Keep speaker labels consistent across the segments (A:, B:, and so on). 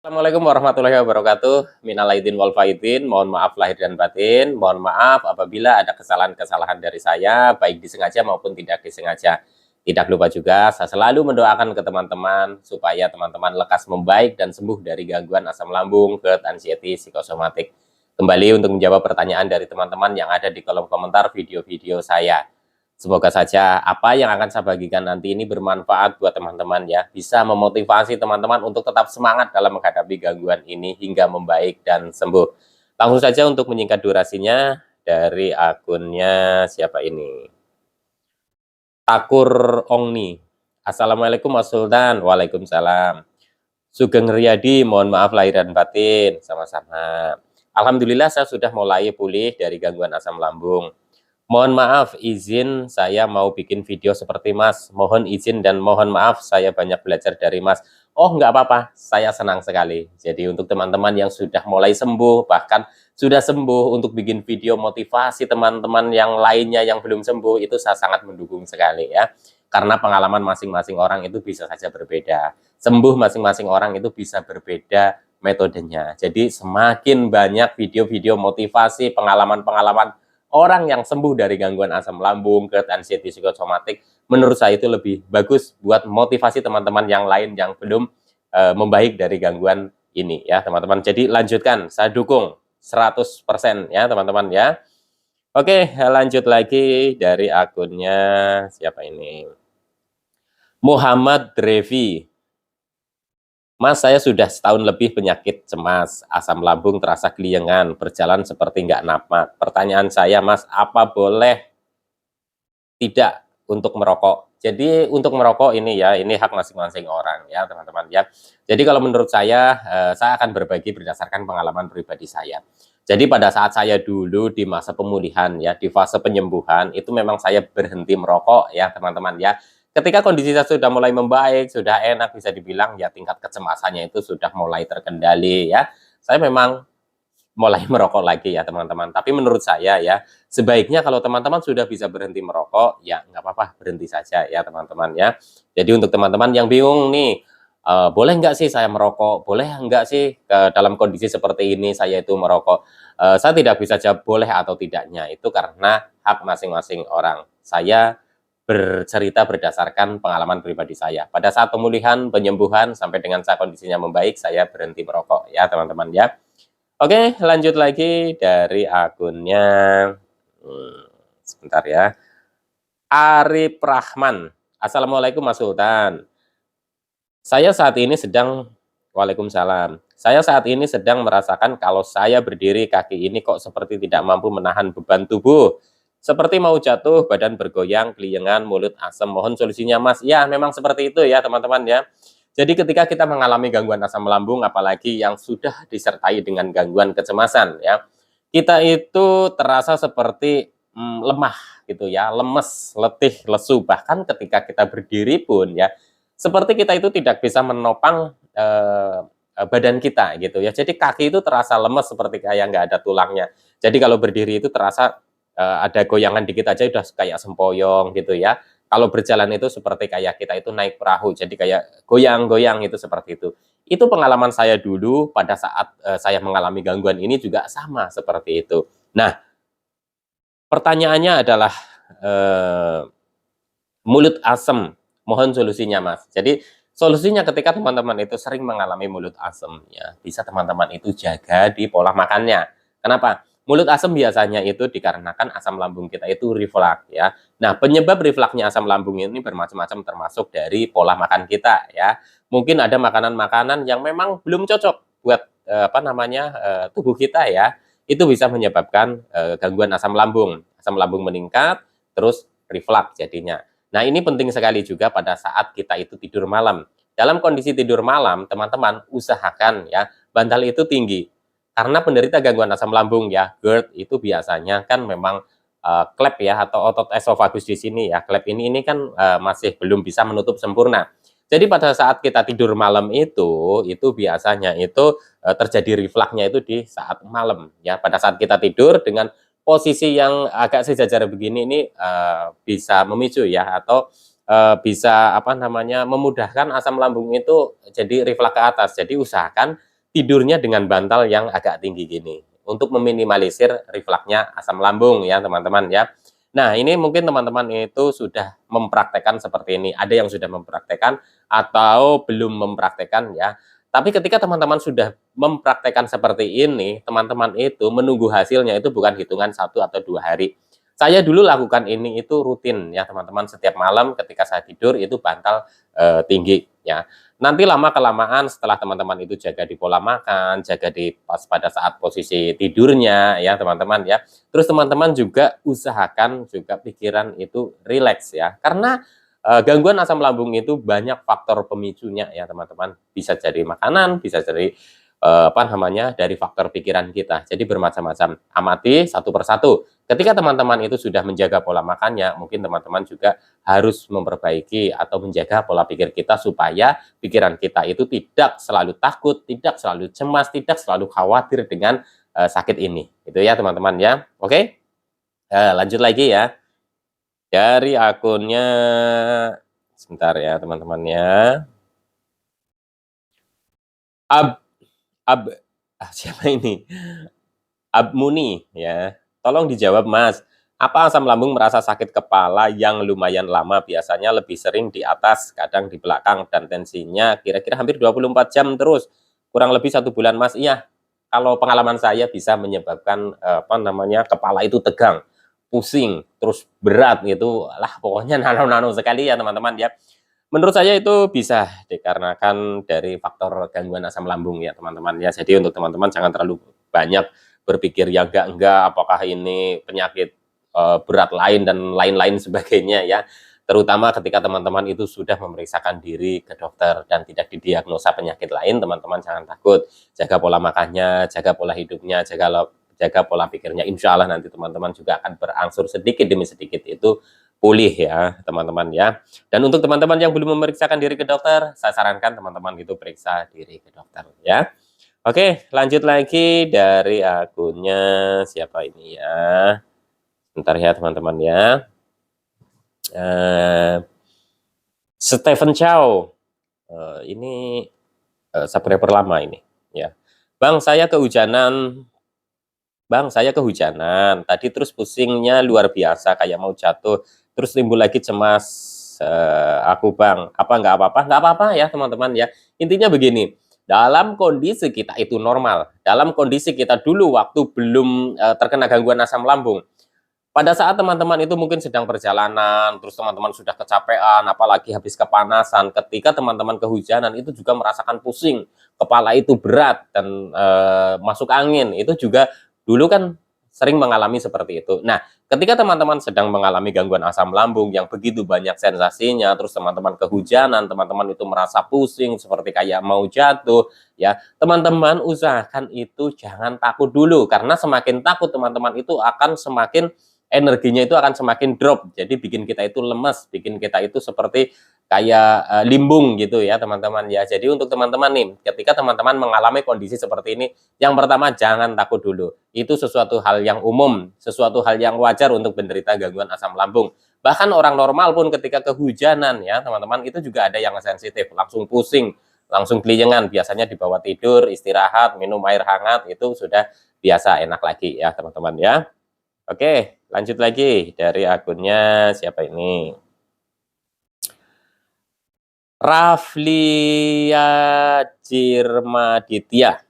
A: Assalamualaikum warahmatullahi wabarakatuh. Minal aidin wal faizin. Mohon maaf lahir dan batin. Mohon maaf apabila ada kesalahan-kesalahan dari saya, baik disengaja maupun tidak disengaja. Tidak lupa juga, saya selalu mendoakan ke teman-teman supaya teman-teman lekas membaik dan sembuh dari gangguan asam lambung, GERD, anxiety, psikosomatik. Kembali untuk menjawab pertanyaan dari teman-teman yang ada di kolom komentar video-video saya. Semoga saja apa yang akan saya bagikan nanti ini bermanfaat buat teman-teman ya. Bisa memotivasi teman-teman untuk tetap semangat dalam menghadapi gangguan ini hingga membaik dan sembuh. Langsung saja untuk menyingkat durasinya dari akunnya siapa ini? Takur Ongni. Assalamualaikum Mas Sultan. Waalaikumsalam. Sugeng Riyadi, mohon maaf lahir dan batin. Sama-sama. Alhamdulillah saya sudah mulai pulih dari gangguan asam lambung. Mohon maaf, izin saya mau bikin video seperti Mas. Mohon izin dan mohon maaf saya banyak belajar dari Mas. Oh, nggak apa-apa, saya senang sekali. Jadi untuk teman-teman yang sudah mulai sembuh, bahkan sudah sembuh untuk bikin video motivasi teman-teman yang lainnya yang belum sembuh, itu saya sangat mendukung sekali ya. Karena pengalaman masing-masing orang itu bisa saja berbeda. Sembuh masing-masing orang itu bisa berbeda metodenya. Jadi semakin banyak video-video motivasi, pengalaman-pengalaman orang yang sembuh dari gangguan asam lambung, GERD, anxiety, psikosomatik, menurut saya itu lebih bagus buat motivasi teman-teman yang lain yang belum membaik dari gangguan ini ya teman-teman. Jadi lanjutkan, saya dukung 100% ya teman-teman ya. Oke, lanjut lagi dari akunnya siapa ini? Muhammad Drevi. Mas, saya sudah setahun lebih penyakit cemas, asam lambung terasa keliengan, berjalan seperti nggak napak. Pertanyaan saya, Mas, apa boleh tidak untuk merokok? Jadi untuk merokok ini ya, ini hak masing-masing orang ya teman-teman ya. Jadi kalau menurut saya akan berbagi berdasarkan pengalaman pribadi saya. Jadi pada saat saya dulu di masa pemulihan ya, di fase penyembuhan, itu memang saya berhenti merokok ya teman-teman ya. Ketika kondisi saya sudah mulai membaik, sudah enak, bisa dibilang ya tingkat kecemasannya itu sudah mulai terkendali ya. Saya memang mulai merokok lagi ya teman-teman. Tapi menurut saya ya, sebaiknya kalau teman-teman sudah bisa berhenti merokok, ya nggak apa-apa, berhenti saja ya teman-teman ya. Jadi untuk teman-teman yang bingung nih, boleh nggak sih saya merokok? Boleh nggak sih dalam kondisi seperti ini saya itu merokok? Saya tidak bisa jawab boleh atau tidaknya, itu karena hak masing-masing orang. Saya bercerita berdasarkan pengalaman pribadi saya. Pada saat pemulihan, penyembuhan, sampai dengan saat kondisinya membaik, saya berhenti merokok ya teman-teman ya. Oke, lanjut lagi dari akunnya, sebentar ya, Arif Rahman. Assalamualaikum Mas Sultan. Saya saat ini sedang, Waalaikumsalam. Saya saat ini sedang merasakan kalau saya berdiri kaki ini kok seperti tidak mampu menahan beban tubuh. Seperti mau jatuh, badan bergoyang, keliengan, mulut asam. Mohon solusinya Mas. Ya, memang seperti itu ya teman-teman ya. Jadi ketika kita mengalami gangguan asam lambung, apalagi yang sudah disertai dengan gangguan kecemasan ya, kita itu terasa seperti lemah gitu ya, lemes, letih, lesu. Bahkan ketika kita berdiri pun ya, seperti kita itu tidak bisa menopang badan kita gitu ya. Jadi kaki itu terasa lemes seperti kayak nggak ada tulangnya. Jadi kalau berdiri itu terasa ada goyangan dikit aja udah kayak sempoyong gitu ya. Kalau berjalan itu seperti kayak kita itu naik perahu, jadi kayak goyang-goyang itu seperti itu. Itu pengalaman saya dulu pada saat saya mengalami gangguan ini juga sama seperti itu. Nah, pertanyaannya adalah eh, mulut asem, mohon solusinya Mas. Jadi solusinya ketika teman-teman itu sering mengalami mulut asem ya, bisa teman-teman itu jaga di pola makannya. Kenapa? Mulut asam biasanya itu dikarenakan asam lambung kita itu reflux ya. Nah, penyebab refluksnya asam lambung ini bermacam-macam termasuk dari pola makan kita ya. Mungkin ada makanan-makanan yang memang belum cocok buat tubuh kita ya. Itu bisa menyebabkan gangguan asam lambung. Asam lambung meningkat terus reflux jadinya. Nah, ini penting sekali juga pada saat kita itu tidur malam. Dalam kondisi tidur malam, teman-teman usahakan ya bantal itu tinggi. Karena penderita gangguan asam lambung ya, GERD itu biasanya kan memang klep ya atau otot esofagus di sini ya. Klep ini kan masih belum bisa menutup sempurna. Jadi pada saat kita tidur malam itu biasanya itu terjadi refluksnya itu di saat malam ya. Pada saat kita tidur dengan posisi yang agak sejajar begini ini bisa memicu ya atau bisa memudahkan asam lambung itu jadi refleks ke atas. Jadi usahakan tidurnya dengan bantal yang agak tinggi gini, untuk meminimalisir refluksnya asam lambung ya teman-teman ya. Nah ini mungkin teman-teman itu sudah mempraktekkan seperti ini, ada yang sudah mempraktekkan atau belum mempraktekkan ya. Tapi ketika teman-teman sudah mempraktekkan seperti ini, teman-teman itu menunggu hasilnya itu bukan hitungan 1 atau 2 hari. Saya dulu lakukan ini itu rutin ya teman-teman, setiap malam ketika saya tidur itu bantal tinggi ya. Nanti lama-kelamaan setelah teman-teman itu jaga di pola makan, jaga di pas pada saat posisi tidurnya ya teman-teman ya. Terus teman-teman juga usahakan juga pikiran itu rileks ya. Karena gangguan asam lambung itu banyak faktor pemicunya ya teman-teman. Bisa jadi makanan, bisa jadi apa namanya, dari faktor pikiran kita. Jadi bermacam-macam. Amati satu persatu. Ketika teman-teman itu sudah menjaga pola makannya, mungkin teman-teman juga harus memperbaiki atau menjaga pola pikir kita supaya pikiran kita itu tidak selalu takut, tidak selalu cemas, tidak selalu khawatir dengan sakit ini. Itu ya teman-teman ya. Oke? Lanjut lagi ya. Dari akunnya sebentar ya teman-teman ya. Siapa ini? Abmuni ya. Tolong dijawab Mas, apa asam lambung merasa sakit kepala yang lumayan lama, biasanya lebih sering di atas, kadang di belakang, dan tensinya kira-kira hampir 24 jam terus, kurang lebih 1 bulan Mas. Iya, kalau pengalaman saya bisa menyebabkan apa namanya, kepala itu tegang, pusing, terus berat gitu, lah pokoknya nano-nano sekali ya teman-teman ya. Menurut saya itu bisa dikarenakan dari faktor gangguan asam lambung ya teman-teman ya. Jadi untuk teman-teman jangan terlalu banyak berpikir ya enggak, apakah ini penyakit berat lain dan lain-lain sebagainya ya. Terutama ketika teman-teman itu sudah memeriksakan diri ke dokter dan tidak didiagnosa penyakit lain, teman-teman jangan takut. Jaga pola makannya, jaga pola hidupnya, jaga pola pikirnya. Insya Allah nanti teman-teman juga akan berangsur sedikit demi sedikit itu pulih ya teman-teman ya. Dan untuk teman-teman yang belum memeriksakan diri ke dokter, saya sarankan teman-teman itu periksa diri ke dokter ya. Oke, lanjut lagi dari akunnya siapa ini ya. Bentar ya teman-teman ya. Stephen Chow. Ini subscriber lama ini ya. Bang, saya kehujanan. Tadi terus pusingnya luar biasa kayak mau jatuh. Terus timbul lagi cemas aku Bang. Apa nggak apa-apa? Nggak apa-apa ya teman-teman ya. Intinya begini. Dalam kondisi kita itu normal. Dalam kondisi kita dulu waktu belum terkena gangguan asam lambung. Pada saat teman-teman itu mungkin sedang perjalanan, terus teman-teman sudah kecapean, apalagi habis kepanasan, ketika teman-teman kehujanan itu juga merasakan pusing, kepala itu berat dan masuk angin, itu juga dulu kan sering mengalami seperti itu. Nah, ketika teman-teman sedang mengalami gangguan asam lambung yang begitu banyak sensasinya, terus teman-teman kehujanan, teman-teman itu merasa pusing seperti kayak mau jatuh, ya, teman-teman usahakan itu jangan takut dulu, karena semakin takut teman-teman itu akan semakin energinya itu akan semakin drop, jadi bikin kita itu lemes, bikin kita itu seperti kayak limbung gitu ya teman-teman ya. Jadi untuk teman-teman nih, ketika teman-teman mengalami kondisi seperti ini, yang pertama jangan takut dulu, itu sesuatu hal yang umum, sesuatu hal yang wajar untuk menderita gangguan asam lambung. Bahkan orang normal pun ketika kehujanan ya teman-teman, itu juga ada yang sensitif, langsung pusing, langsung keliengan, biasanya dibawa tidur, istirahat, minum air hangat, itu sudah biasa, enak lagi ya teman-teman ya. Oke, lanjut lagi dari akunnya siapa ini? Raflia Jirmaditya.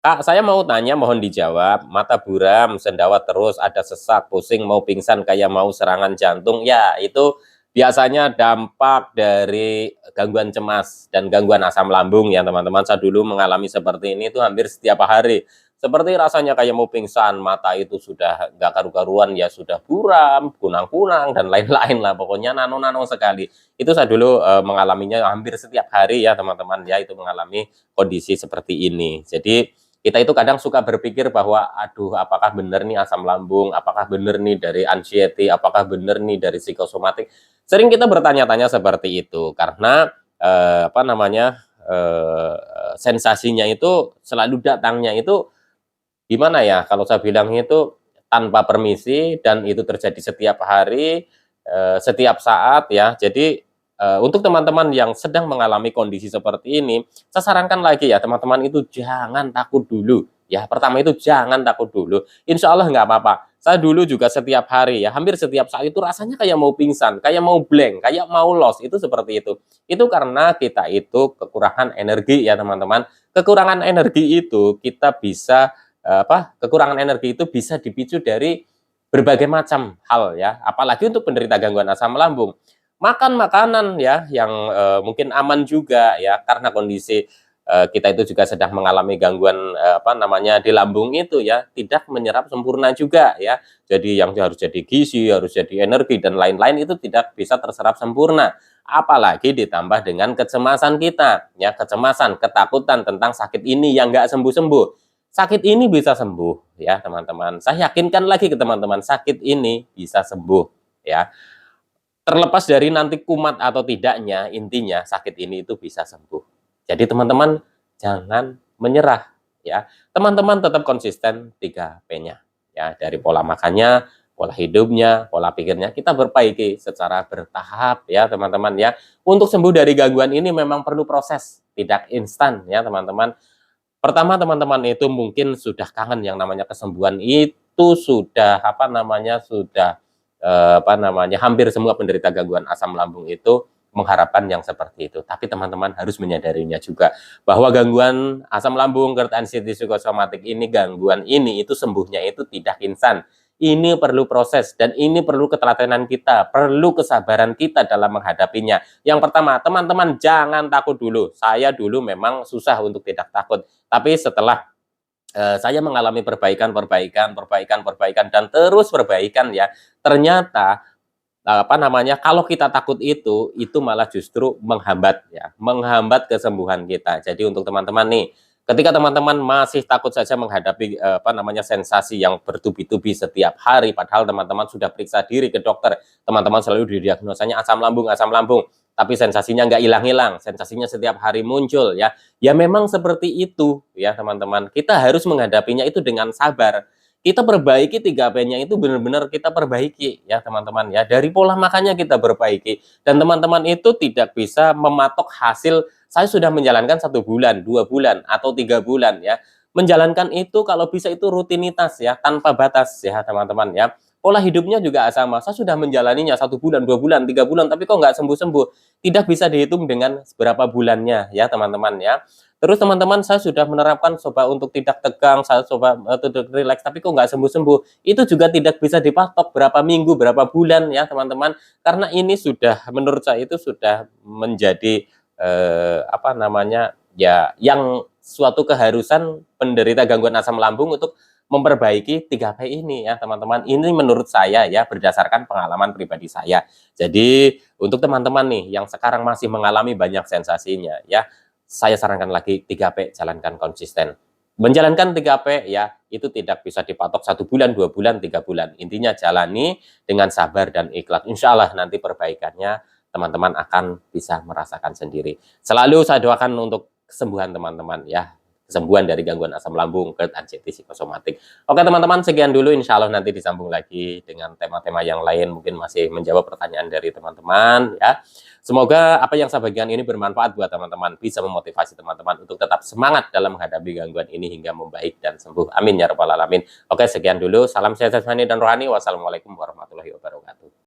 A: Kak, saya mau tanya, mohon dijawab. Mata buram, sendawa terus, ada sesak, pusing, mau pingsan, kayak mau serangan jantung. Ya, itu biasanya dampak dari gangguan cemas dan gangguan asam lambung ya teman-teman. Saya dulu mengalami seperti ini itu hampir setiap hari. Seperti rasanya kayak mau pingsan, mata itu sudah nggak karu-karuan, ya sudah buram, kunang-kunang, dan lain-lain lah. Pokoknya nano-nano sekali. Itu saya dulu mengalaminya hampir setiap hari ya teman-teman ya, itu mengalami kondisi seperti ini. Jadi kita itu kadang suka berpikir bahwa aduh apakah benar nih asam lambung, apakah benar nih dari anxiety, apakah benar nih dari psikosomatik. Sering kita bertanya-tanya seperti itu karena apa namanya, sensasinya itu selalu datangnya itu gimana ya, kalau saya bilang itu tanpa permisi dan itu terjadi setiap hari, setiap saat ya. Jadi untuk teman-teman yang sedang mengalami kondisi seperti ini, saya sarankan lagi ya teman-teman itu jangan takut dulu. Ya, pertama itu jangan takut dulu. Insya Allah nggak apa-apa. Saya dulu juga setiap hari ya, hampir setiap saat itu rasanya kayak mau pingsan, kayak mau blank, kayak mau lost, itu seperti itu. Itu karena kita itu kekurangan energi ya teman-teman. Kekurangan energi itu kita bisa kekurangan energi itu bisa dipicu dari berbagai macam hal ya, apalagi untuk penderita gangguan asam lambung. Makan makanan ya yang mungkin aman juga ya, karena kondisi kita itu juga sedang mengalami gangguan di lambung itu ya, tidak menyerap sempurna juga ya. Jadi yang harus jadi gizi, harus jadi energi dan lain-lain itu tidak bisa terserap sempurna. Apalagi ditambah dengan kecemasan kita ya, kecemasan, ketakutan tentang sakit ini yang nggak sembuh-sembuh. Sakit ini bisa sembuh ya teman-teman. Saya yakinkan lagi ke teman-teman, sakit ini bisa sembuh ya. Terlepas dari nanti kumat atau tidaknya, intinya sakit ini itu bisa sembuh. Jadi teman-teman jangan menyerah ya. Teman-teman tetap konsisten 3P-nya ya, dari pola makannya, pola hidupnya, pola pikirnya kita perbaiki secara bertahap ya teman-teman ya. Untuk sembuh dari gangguan ini memang perlu proses, tidak instan ya teman-teman. Pertama teman-teman itu mungkin sudah kangen yang namanya kesembuhan, itu sudah sudah hampir semua penderita gangguan asam lambung itu mengharapkan yang seperti itu. Tapi teman-teman harus menyadarinya juga bahwa gangguan asam lambung, GERD, anxiety, psikosomatik ini, gangguan ini itu sembuhnya itu tidak instan. Ini perlu proses dan ini perlu ketelatenan kita, perlu kesabaran kita dalam menghadapinya. Yang pertama, teman-teman jangan takut dulu. Saya dulu memang susah untuk tidak takut, tapi setelah saya mengalami perbaikan dan terus perbaikan ya. Ternyata kalau kita takut itu malah justru menghambat ya, menghambat kesembuhan kita. Jadi untuk teman-teman nih, ketika teman-teman masih takut saja menghadapi sensasi yang bertubi-tubi setiap hari, padahal teman-teman sudah periksa diri ke dokter, teman-teman selalu didiagnosanya asam lambung, tapi sensasinya nggak hilang-hilang, sensasinya setiap hari muncul ya. Ya memang seperti itu ya teman-teman. Kita harus menghadapinya itu dengan sabar. Kita perbaiki 3P-nya itu benar-benar kita perbaiki ya teman-teman ya. Dari pola makannya kita perbaiki. Dan teman-teman itu tidak bisa mematok hasil, saya sudah menjalankan 1 bulan, 2 bulan, atau 3 bulan ya. Menjalankan itu kalau bisa itu rutinitas ya, tanpa batas ya teman-teman ya. Pola hidupnya juga sama, saya sudah menjalaninya 1 bulan, 2 bulan, 3 bulan, tapi kok nggak sembuh-sembuh. Tidak bisa dihitung dengan berapa bulannya ya teman-teman ya. Terus teman-teman saya sudah menerapkan coba untuk tidak tegang, saya coba untuk rileks, tapi kok nggak sembuh-sembuh. Itu juga tidak bisa dipatok berapa minggu, berapa bulan ya teman-teman. Karena ini sudah menurut saya itu sudah menjadi ya yang suatu keharusan penderita gangguan asam lambung untuk memperbaiki 3P ini ya teman-teman. Ini menurut saya ya berdasarkan pengalaman pribadi saya. Jadi untuk teman-teman nih yang sekarang masih mengalami banyak sensasinya ya, saya sarankan lagi 3P, jalankan konsisten. Menjalankan 3P ya, itu tidak bisa dipatok 1 bulan, 2 bulan, 3 bulan. Intinya jalani dengan sabar dan ikhlas. Insya Allah nanti perbaikannya teman-teman akan bisa merasakan sendiri. Selalu saya doakan untuk kesembuhan teman-teman ya. Kesembuhan dari gangguan asam lambung, GERD, anxiety, psikosomatik. Oke teman-teman, sekian dulu. Insya Allah nanti disambung lagi dengan tema-tema yang lain. Mungkin masih menjawab pertanyaan dari teman-teman ya. Semoga apa yang saya bagikan ini bermanfaat buat teman-teman, bisa memotivasi teman-teman untuk tetap semangat dalam menghadapi gangguan ini hingga membaik dan sembuh. Amin ya rabbal alamin. Oke, sekian dulu. Salam sehat jasmani dan rohani. Wassalamualaikum warahmatullahi wabarakatuh.